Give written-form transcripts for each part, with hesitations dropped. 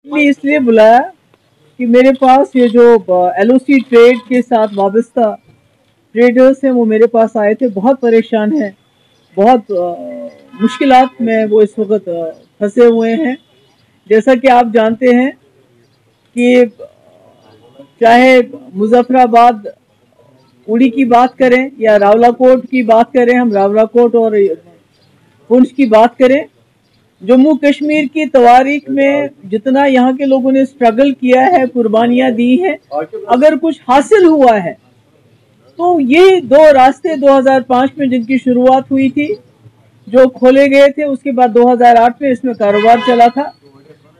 इसलिए बुलाया कि मेरे पास ये जो LOC ट्रेड के साथ वाबस्ता ट्रेडर्स हैं वो मेरे पास आए थे, बहुत परेशान हैं, बहुत मुश्किलात में वो इस वक्त फंसे हुए हैं। जैसा कि आप जानते हैं कि चाहे मुजफ्फराबाद उड़ी की बात करें या रावलाकोट की बात करें, हम रावलाकोट और पुंछ की बात करें, जम्मू कश्मीर की तवारीख में जितना यहाँ के लोगों ने स्ट्रगल किया है, कुर्बानियां दी हैं, अगर कुछ हासिल हुआ है तो ये दो रास्ते 2005 में जिनकी शुरुआत हुई थी, जो खोले गए थे, उसके बाद 2008 में इसमें कारोबार चला था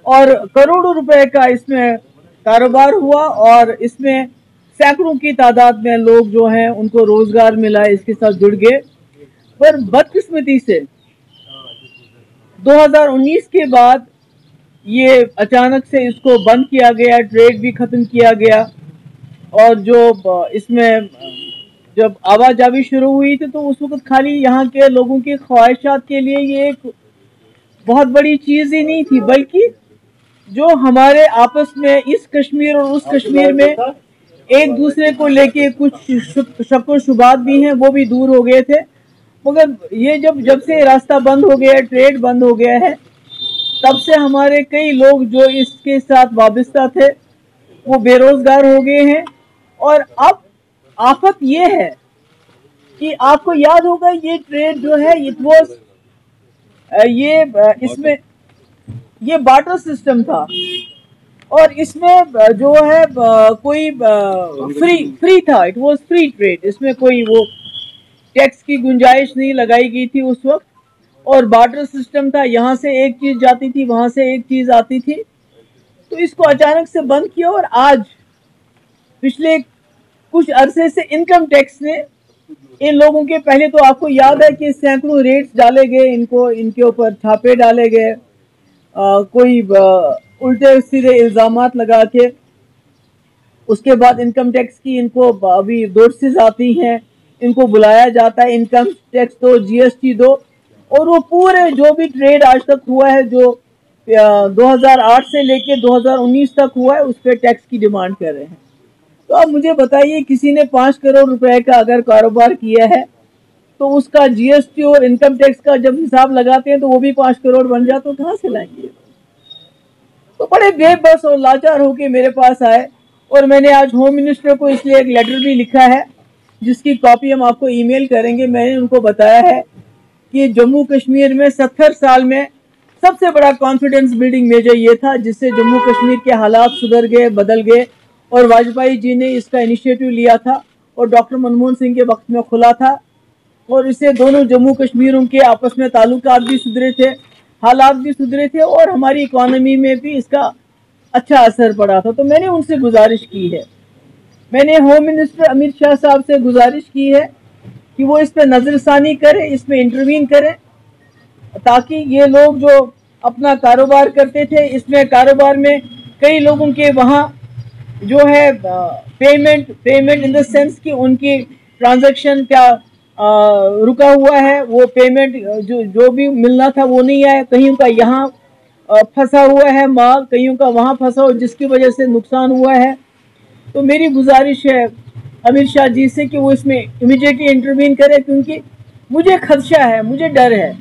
और करोड़ों रुपए का इसमें कारोबार हुआ और इसमें सैकड़ों की तादाद में लोग जो हैं उनको रोजगार मिला, इसके साथ जुड़ गए। पर बदकिस्मती से 2019 के बाद ये अचानक से इसको बंद किया गया, ट्रेड भी खत्म किया गया और जो इसमें जब आवाजाही शुरू हुई थी तो उस वक्त खाली यहाँ के लोगों की ख्वाहिशात के लिए ये एक बहुत बड़ी चीज़ ही नहीं थी, बल्कि जो हमारे आपस में इस कश्मीर और उस कश्मीर में एक दूसरे को लेके कुछ शक व शुबात भी हैं, वो भी दूर हो गए थे। मगर ये जब से रास्ता बंद हो गया है, ट्रेड बंद हो गया है, तब से हमारे कई लोग जो इसके साथ वाबस्ता थे वो बेरोजगार हो गए हैं। और अब आफत ये है कि आपको याद होगा ये ट्रेड जो है इसमें ये बार्टर सिस्टम था और इसमें जो है कोई फ्री था, इट वाज फ्री ट्रेड, इसमें कोई वो टैक्स की गुंजाइश नहीं लगाई गई थी उस वक्त और बार्टर सिस्टम था, यहाँ से एक चीज़ जाती थी, वहाँ से एक चीज़ आती थी। तो इसको अचानक से बंद किया और आज पिछले कुछ अरसे से इनकम टैक्स ने इन लोगों के, पहले तो आपको याद है कि सैकड़ों रेट्स डाले गए, इनके ऊपर छापे डाले गए, कोई उल्टे सीधे इल्ज़ामात लगा के, उसके बाद इनकम टैक्स की इनको अभी नोटिस आती हैं, इनको बुलाया जाता है, इनकम टैक्स दो, GST दो, और वो पूरे जो भी ट्रेड आज तक हुआ है, जो 2008 से लेके 2019 तक हुआ है, उस पर टैक्स की डिमांड कर रहे हैं। तो अब मुझे बताइए, किसी ने 5 करोड़ रुपए का अगर कारोबार किया है तो उसका GST और इनकम टैक्स का जब हिसाब लगाते हैं तो वो भी 5 करोड़ बन जाए, तो कहाँ से लाएंगे? तो बड़े बेबस और लाचार होके मेरे पास आए और मैंने आज होम मिनिस्टर को इसलिए एक लेटर भी लिखा है जिसकी कॉपी हम आपको ईमेल करेंगे। मैंने उनको बताया है कि जम्मू कश्मीर में 70 साल में सबसे बड़ा कॉन्फिडेंस बिल्डिंग मेजर ये था जिससे जम्मू कश्मीर के हालात सुधर गए, बदल गए, और वाजपेयी जी ने इसका इनिशिएटिव लिया था और डॉक्टर मनमोहन सिंह के वक्त में खुला था और इससे दोनों जम्मू कश्मीरों के आपस में ताल्लुकात भी सुधरे थे, हालात भी सुधरे थे और हमारी इकोनॉमी में भी इसका अच्छा असर पड़ा था। तो मैंने उनसे गुजारिश की है, मैंने होम मिनिस्टर अमित शाह साहब से गुजारिश की है कि वो इस पर नज़रसानी करें, इसमें इंटरवीन करें, ताकि ये लोग जो अपना कारोबार करते थे, इसमें कारोबार में कई लोगों के वहाँ जो है पेमेंट इन द सेंस कि उनकी ट्रांजैक्शन क्या रुका हुआ है, वो पेमेंट जो भी मिलना था वो नहीं आया, कहीं का यहाँ फंसा हुआ है माल, कहीं का वहाँ फंसा हुआ, जिसकी वजह से नुकसान हुआ है। तो मेरी गुजारिश है अमित शाह जी से कि वो इसमें इमीडिएटली इंटरवीन करे, क्योंकि मुझे खदशा है, मुझे डर है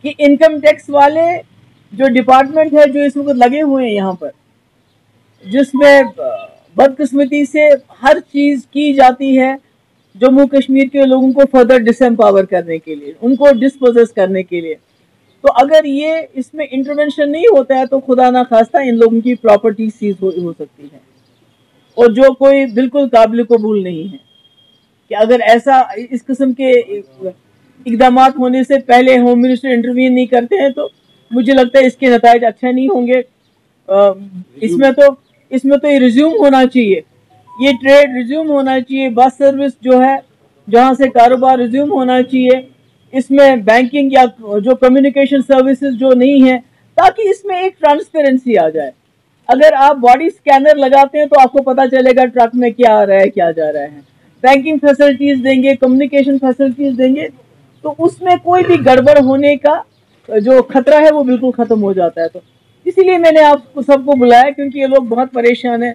कि इनकम टैक्स वाले जो डिपार्टमेंट है जो इस वक्त लगे हुए हैं यहाँ पर, जिसमें बदकिस्मती से हर चीज़ की जाती है जम्मू कश्मीर के लोगों को फर्दर डिसएम्पावर करने के लिए, उनको डिस्पोजेस करने के लिए। तो अगर ये इसमें इंटरवेंशन नहीं होता है तो खुदा ना खास्ता इन लोगों की प्रॉपर्टी सीज हो सकती है, और जो कोई बिल्कुल काबिल कबूल नहीं है कि अगर ऐसा इस किस्म के इकदाम होने से पहले होम मिनिस्टर इंटरवीन नहीं करते हैं तो मुझे लगता है इसके नताइज अच्छा नहीं होंगे। इसमें तो ये रिज्यूम होना चाहिए, ये ट्रेड रिज्यूम होना चाहिए, बस सर्विस जो है जहाँ से कारोबार रिज्यूम होना चाहिए, इसमें बैंकिंग या जो कम्युनिकेशन सर्विसेज जो नहीं है, ताकि इसमें एक ट्रांसपेरेंसी आ जाए। अगर आप बॉडी स्कैनर लगाते हैं तो आपको पता चलेगा ट्रक में क्या आ रहा है, क्या जा रहा है। बैंकिंग फैसिलिटीज़ देंगे, कम्युनिकेशन फैसिलिटीज़ देंगे, तो उसमें कोई भी गड़बड़ होने का जो खतरा है वो बिल्कुल ख़त्म हो जाता है। तो اسی لیے میں نے آپ کو سب کو بلایا کیونکہ یہ لوگ بہت پریشان ہیں,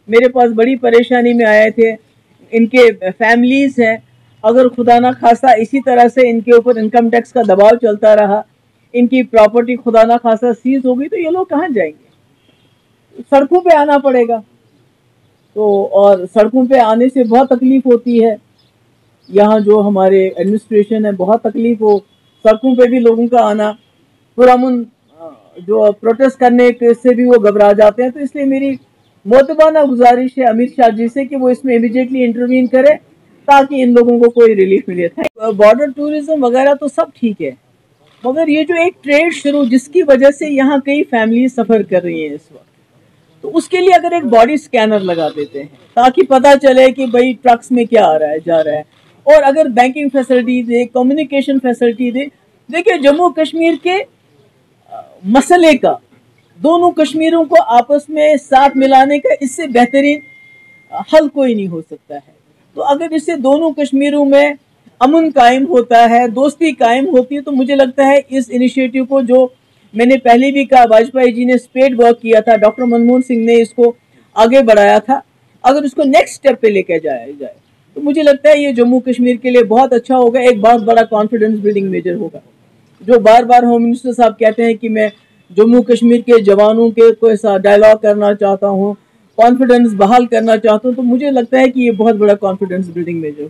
میرے پاس بڑی پریشانی میں آئے تھے. ان کے فیملیز ہیں, اگر خدا نہ خواستہ اسی طرح سے ان کے اوپر انکم ٹیکس کا دباؤ چلتا رہا, ان کی پراپرٹی خدا نہ خواستہ سیز ہو گئی, تو یہ لوگ کہاں جائیں گے؟ سڑکوں پہ آنا پڑے گا. تو اور سڑکوں پہ آنے سے بہت تکلیف ہوتی ہے. یہاں جو ہمارے ایڈمنسٹریشن ہے, بہت تکلیف ہو سڑکوں پہ بھی لوگوں کا آنا, پرامن جو پروٹیسٹ کرنے سے بھی وہ گھبرا جاتے ہیں. تو اس لیے میری معتبانہ گزارش ہے امیر شاہ جی سے کہ وہ اس میں امیڈیٹلی انٹروین کرے تاکہ ان لوگوں کو کوئی ریلیف ملے. بارڈر ٹوریزم وغیرہ تو سب ٹھیک ہے, مگر یہ جو ایک ٹریڈ شروع جس کی وجہ سے یہاں کئی فیملیز سفر کر رہی ہیں اس وقت, تو اس کے لیے اگر ایک باڈی سکینر لگا دیتے ہیں تاکہ پتہ چلے کہ بھائی ٹرکس میں کیا آ رہا ہے جا رہا ہے, اور اگر بینکنگ فیسلٹی دے, کمیونیکیشن فیسلٹی دے. دیکھیں جموں کشمیر کے مسئلے کا دونوں کشمیروں کو آپس میں ساتھ ملانے کا اس سے بہترین حل کوئی نہیں ہو سکتا ہے. تو اگر اس سے دونوں کشمیروں میں امن قائم ہوتا ہے, دوستی قائم ہوتی ہے, تو مجھے لگتا ہے اس انیشیٹو کو, جو میں نے پہلے بھی کہا واجپئی جی نے اسپیڈ ورک کیا تھا, ڈاکٹر منموہن سنگھ نے اس کو آگے بڑھایا تھا, اگر اس کو نیکسٹ اسٹیپ پہ لے کے جایا جائے تو مجھے لگتا ہے یہ جموں کشمیر کے لیے بہت اچھا ہوگا, ایک بہت بڑا کانفیڈنس بلڈنگ میجر ہوگا. جو بار بار ہوم منسٹر صاحب کہتے ہیں کہ میں جموں کشمیر کے جوانوں کے کوئی سا ڈائلاگ کرنا چاہتا ہوں, کانفیڈنس بحال کرنا چاہتا ہوں, تو مجھے لگتا ہے کہ یہ بہت بڑا کانفیڈنس بلڈنگ میجر